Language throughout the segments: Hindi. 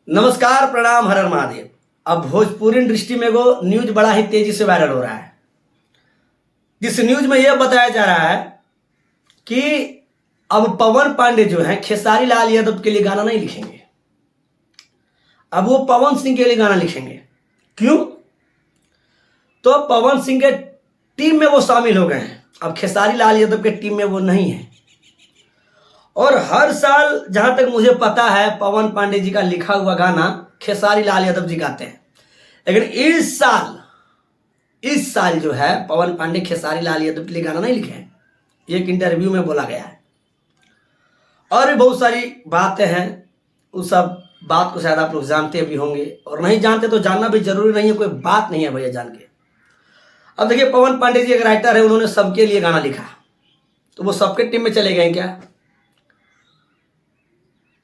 नमस्कार, प्रणाम, हर हर महादेव। अब भोजपुरी इंडस्ट्री में वो न्यूज बड़ा ही तेजी से वायरल हो रहा है। जिस न्यूज में यह बताया जा रहा है कि अब पवन पांडे जो हैं खेसारी लाल यादव के लिए गाना नहीं लिखेंगे, अब वो पवन सिंह के लिए गाना लिखेंगे। क्यों? तो पवन सिंह के टीम में वो शामिल हो गए हैं, अब खेसारी लाल यादव के टीम में वो नहीं है। और हर साल जहां तक मुझे पता है पवन पांडे जी का लिखा हुआ गाना खेसारी लाल यादव जी गाते हैं, लेकिन इस साल जो है पवन पांडे खेसारी लाल यादव के लिए गाना नहीं लिखे हैं। एक इंटरव्यू में बोला गया है। और भी बहुत सारी बातें हैं, उस सब बात को शायद आप लोग जानते भी होंगे, और नहीं जानते तो जानना भी जरूरी नहीं है, कोई बात नहीं है भैया जान के। अब देखिए, पवन पांडे जी एक राइटर है, उन्होंने सबके लिए गाना लिखा, तो वो सबके टीम में चले गए क्या?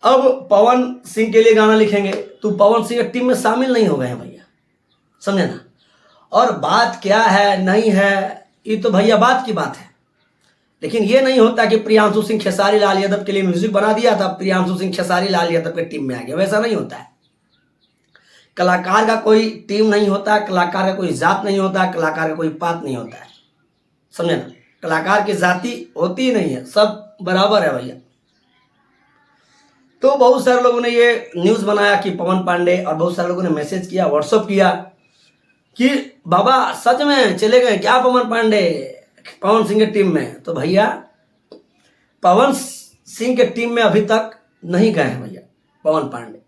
अब पवन सिंह के लिए गाना लिखेंगे तो पवन सिंह की टीम में शामिल नहीं हो गए हैं भैया, समझे ना। और बात क्या है नहीं है ये तो भैया बात की बात है, लेकिन ये नहीं होता कि प्रियांशु सिंह खेसारी लाल यादव के लिए म्यूजिक बना दिया था, प्रियांशु सिंह खेसारी लाल यादव के टीम में आ गया, वैसा नहीं होता है। कलाकार का कोई टीम नहीं होता, कलाकार का कोई जात नहीं होता, कलाकार का कोई पात नहीं होता है, समझे ना। कलाकार की जाति होती ही नहीं है, सब बराबर है भैया। तो बहुत सारे लोगों ने ये न्यूज़ बनाया कि पवन पांडे, और बहुत सारे लोगों ने मैसेज किया, व्हाट्सअप किया कि बाबा सच में चले गए क्या पवन पांडे पवन सिंह की टीम में? तो भैया पवन सिंह के टीम में अभी तक नहीं गए हैं भैया पवन पांडे।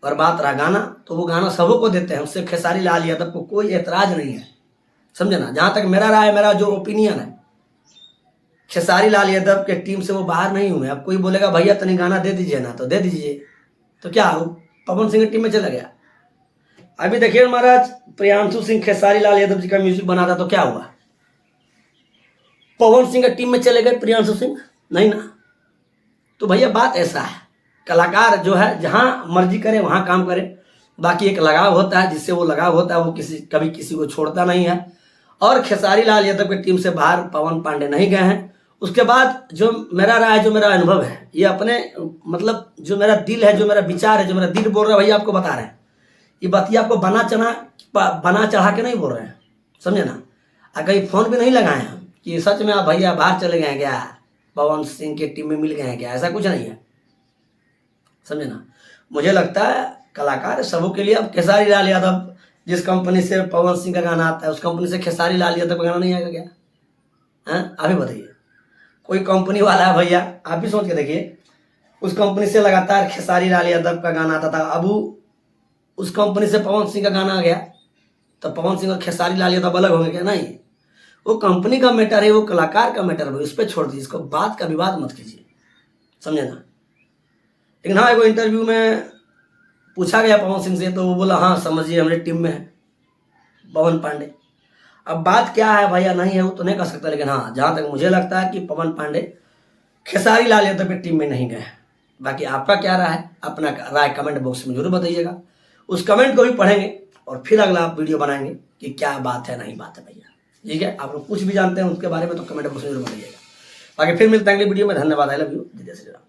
और बात रहा गाना, तो वो गाना सबों को देते हैं, उससे खेसारी लाल यादव को कोई एतराज नहीं है, समझे ना। जहाँ तक मेरा राय, मेरा जो ओपिनियन है, खेसारी लाल यादव के टीम से वो बाहर नहीं हुए। अब कोई बोलेगा भैया तनी गाना दे दीजिए ना, तो दे दीजिए, तो क्या वो पवन सिंह की टीम में चला गया। अभी देखिए महाराज, प्रियांशु सिंह खेसारी लाल यादव जी का म्यूजिक बना था, तो क्या हुआ? पवन सिंह की टीम में चले गए प्रियांशु सिंह? नहीं ना। तो भैया बात ऐसा है, कलाकार जो है जहां मर्जी करे वहां काम करे, बाकी एक लगाव होता है, जिससे वो लगाव होता है वो कभी किसी को छोड़ता नहीं है। और खेसारी लाल यादव की टीम से बाहर पवन पांडे नहीं गए हैं। उसके बाद जो मेरा राय, जो मेरा अनुभव है, ये अपने मतलब जो मेरा दिल है, जो मेरा विचार है, जो मेरा दिल बोल रहा है भैया आपको बता रहे हैं। ये बातिया आपको बना चढ़ा के नहीं बोल रहे हैं, समझे ना। और कहीं फोन भी नहीं लगाए हैं कि सच में आप भैया बाहर चले गए क्या, पवन सिंह की टीम में मिल गए हैं क्या, ऐसा कुछ नहीं है, समझे ना। मुझे लगता है कलाकार सबों के लिए। अब खेसारी लाल यादव जिस कंपनी से पवन सिंह का गाना आता है, उस कंपनी से खेसारी लाल यादव का गाना नहीं आएगा क्या? हैं, आप ही बताइए। कोई कंपनी वाला है भैया, आप भी सोच के देखिए, उस कंपनी से लगातार खेसारी लाल यादव का गाना आता था, अब उस कंपनी से पवन सिंह का गाना आ गया, तो पवन सिंह और खेसारी लाल यादव अलग होंगे क्या? नहीं, वो कंपनी का मैटर है, वो कलाकार का मैटर है, उस पर छोड़ दीजिए, इसको बात का विवाद मत कीजिए, समझे ना। लेकिन हाँ, एगो इंटरव्यू में पूछा गया पवन सिंह से, तो वो बोला हाँ समझिए हमारी टीम में है पवन पांडे। अब बात क्या है भैया, नहीं है वो तो नहीं कह सकता, लेकिन हाँ जहाँ तक मुझे लगता है कि पवन पांडे खेसारी लाल यादव की टीम में नहीं गए। बाकी आपका क्या राय है, अपना राय कमेंट बॉक्स में जरूर बताइएगा। उस कमेंट को भी पढ़ेंगे और फिर अगला आप वीडियो बनाएंगे कि क्या बात है नहीं बात है भैया, ठीक है। आप लोग कुछ भी जानते हैं उसके बारे में तो कमेंट बॉक्स में जरूर बताइएगा। बाकी फिर मिलते हैं अगली वीडियो में। धन्यवाद, आई लव यू, जय श्री राम।